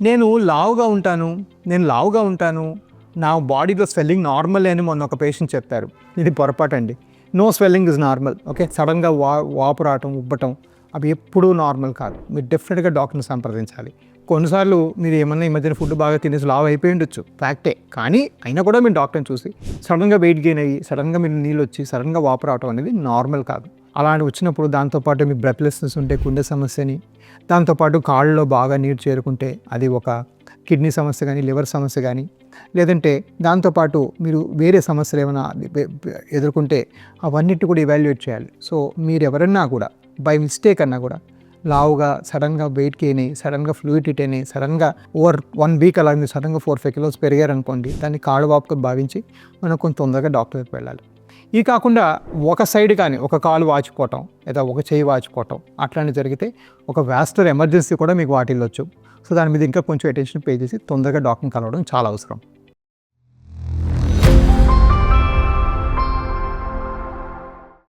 నేను లావుగా ఉంటాను, నా బాడీలో స్వెల్లింగ్ నార్మల్ అని మొన్న ఒక పేషెంట్ చెప్పారు. ఇది పొరపాటండి. No swelling is normal. Okay, సడన్గా వాపు రావటం, ఉబ్బటం అవి ఎప్పుడూ నార్మల్ కాదు. మీరు డెఫినెట్గా డాక్టర్ని సంప్రదించాలి. కొన్నిసార్లు మీరు ఏమన్నా ఈ మధ్యన ఫుడ్ బాగా తినేసి లావు అయిపోయి ఉండొచ్చు, ఫ్యాక్టే. కానీ అయినా కూడా మీరు డాక్టర్ని చూసి సడన్గా వెయిట్ గెయిన్ అయ్యి సడన్గా మీరు నీళ్ళు వచ్చి సడన్గా వాపు రావటం అనేది నార్మల్ కాదు. అలాంటి వచ్చినప్పుడు దాంతోపాటు మీ బ్రెత్లెస్నెస్ ఉంటే గుండె సమస్యని, దాంతోపాటు కాళ్ళలో బాగా నీరు చేరుకుంటే అది ఒక కిడ్నీ సమస్య కానీ, లివర్ సమస్య కానీ, లేదంటే దాంతోపాటు మీరు వేరే సమస్యలు ఏమైనా ఎదుర్కొంటే అవన్నిటి కూడా ఇవాల్యుయేట్ చేయాలి. సో మీరు ఎవరన్నా కూడా బై మిస్టేక్ అన్నా కూడా లావుగా సడన్గా వెయిట్ గెయిన్ అయ్యి సడన్గా ఫ్లూయిడిటీ అని సడన్గా ఓవర్ 1 వీక్ అలా మీరు సడన్గా 4-5 kilos పెరిగారనుకోండి, దాన్ని కాళ్ళు వాపుగా భావించి మనం కొంచెం తొందరగా డాక్టర్ దగ్గరికి వెళ్ళాలి. ఇది కాకుండా ఒక సైడ్ కానీ ఒక కాలు వాచిపోవటం లేదా ఒక చేయి వాచిపోవటం అట్లాంటివి జరిగితే ఒక వాస్కులర్ ఎమర్జెన్సీ కూడా మీకు వాటిల్లొచ్చు. సో దాని మీద ఇంకా కొంచెం అటెన్షన్ పే చేసి తొందరగా డాక్టర్ని కలవడం చాలా అవసరం.